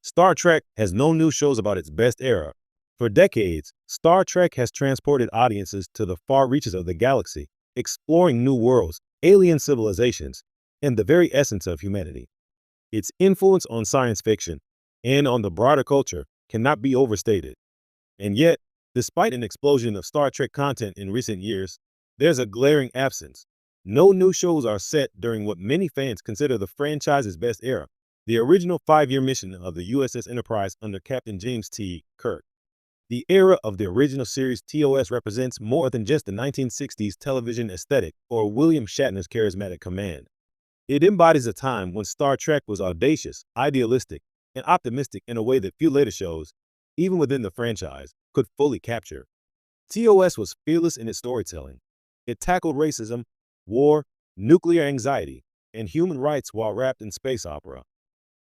Star Trek has no new shows about its best era. For decades, Star Trek has transported audiences to the far reaches of the galaxy, exploring new worlds, alien civilizations, and the very essence of humanity. Its influence on science fiction and on the broader culture cannot be overstated. And yet, despite an explosion of Star Trek content in recent years, there's a glaring absence. No new shows are set during what many fans consider the franchise's best era, the original 5-year mission of the USS Enterprise under Captain James T. Kirk. The era of the original series TOS represents more than just the 1960s television aesthetic or William Shatner's charismatic command. It embodies a time when Star Trek was audacious, idealistic, and optimistic in a way that few later shows, even within the franchise, could fully capture. TOS was fearless in its storytelling. It tackled racism, war, nuclear anxiety, and human rights while wrapped in space opera.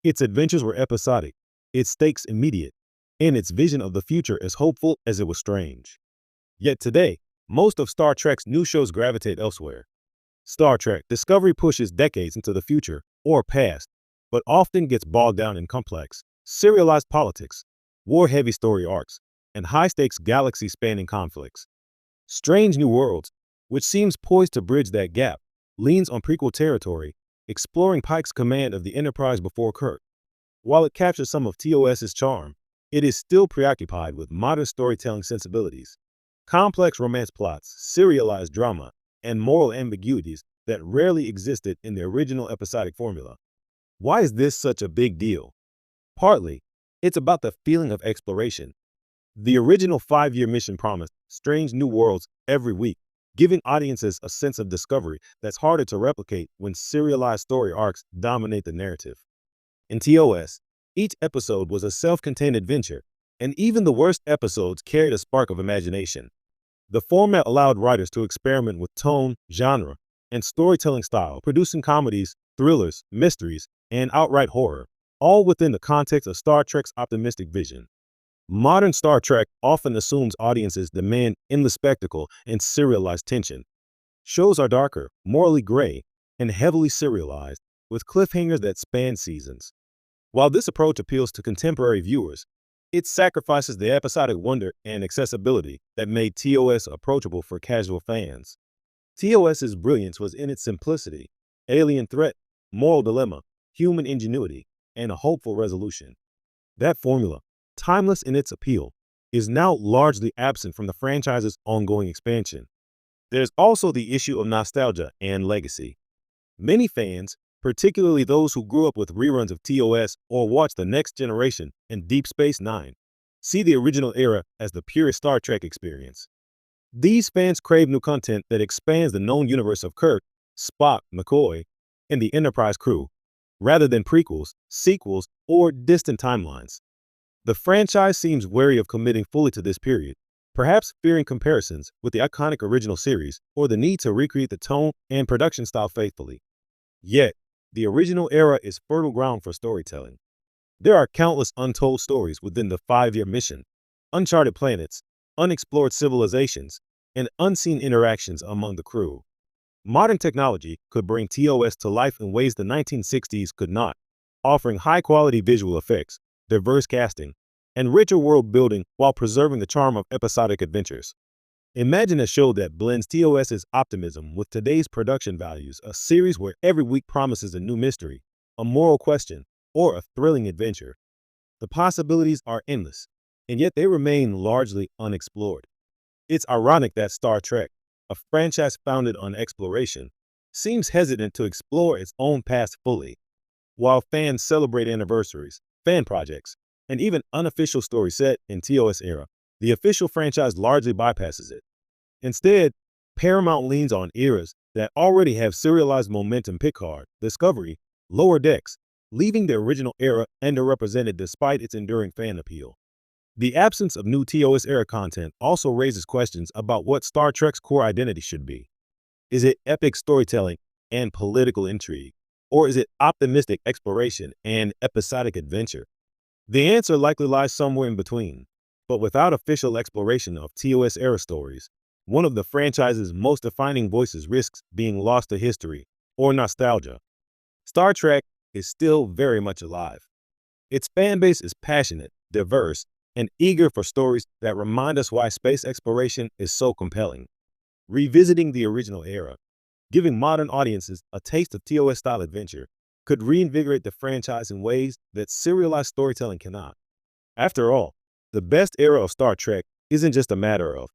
Its adventures were episodic, its stakes immediate, and its vision of the future as hopeful as it was strange. Yet today, most of Star Trek's new shows gravitate elsewhere. Star Trek Discovery pushes decades into the future or past, but often gets bogged down in complex, serialized politics, war-heavy story arcs, and high-stakes galaxy-spanning conflicts. Strange New Worlds, which seems poised to bridge that gap, leans on prequel territory, exploring Pike's command of the Enterprise before Kirk. While it captures some of TOS's charm, it is still preoccupied with modern storytelling sensibilities, complex romance plots, serialized drama, and moral ambiguities that rarely existed in the original episodic formula. Why is this such a big deal? Partly, it's about the feeling of exploration. The original 5-year mission promised strange new worlds every week, giving audiences a sense of discovery that's harder to replicate when serialized story arcs dominate the narrative. In TOS, each episode was a self-contained adventure, and even the worst episodes carried a spark of imagination. The format allowed writers to experiment with tone, genre, and storytelling style, producing comedies, thrillers, mysteries, and outright horror, all within the context of Star Trek's optimistic vision. Modern Star Trek often assumes audiences demand endless spectacle and serialized tension. Shows are darker, morally gray, and heavily serialized, with cliffhangers that span seasons. While this approach appeals to contemporary viewers, it sacrifices the episodic wonder and accessibility that made TOS approachable for casual fans. TOS's brilliance was in its simplicity: alien threat, moral dilemma, human ingenuity, and a hopeful resolution. That formula, timeless in its appeal, is now largely absent from the franchise's ongoing expansion. There's also the issue of nostalgia and legacy. Many fans, particularly those who grew up with reruns of TOS or watched The Next Generation and Deep Space Nine, see the original era as the purest Star Trek experience. These fans crave new content that expands the known universe of Kirk, Spock, McCoy, and the Enterprise crew, rather than prequels, sequels, or distant timelines. The franchise seems wary of committing fully to this period, perhaps fearing comparisons with the iconic original series or the need to recreate the tone and production style faithfully. Yet, the original era is fertile ground for storytelling. There are countless untold stories within the 5-year mission, uncharted planets, unexplored civilizations, and unseen interactions among the crew. Modern technology could bring TOS to life in ways the 1960s could not, offering high-quality visual effects, diverse casting, and richer world building while preserving the charm of episodic adventures. Imagine a show that blends TOS's optimism with today's production values, a series where every week promises a new mystery, a moral question, or a thrilling adventure. The possibilities are endless, and yet they remain largely unexplored. It's ironic that Star Trek, a franchise founded on exploration, seems hesitant to explore its own past fully. While fans celebrate anniversaries, fan projects, and even unofficial stories set in TOS era, the official franchise largely bypasses it. Instead, Paramount leans on eras that already have serialized momentum: Picard, Discovery, Lower Decks, leaving the original era underrepresented despite its enduring fan appeal. The absence of new TOS era content also raises questions about what Star Trek's core identity should be. Is it epic storytelling and political intrigue, or is it optimistic exploration and episodic adventure? The answer likely lies somewhere in between. But without official exploration of TOS era stories, one of the franchise's most defining voices risks being lost to history or nostalgia. Star Trek is still very much alive. Its fan base is passionate, diverse, and eager for stories that remind us why space exploration is so compelling. Revisiting the original era, giving modern audiences a taste of TOS-style adventure, could reinvigorate the franchise in ways that serialized storytelling cannot. After all, the best era of Star Trek isn't just a matter of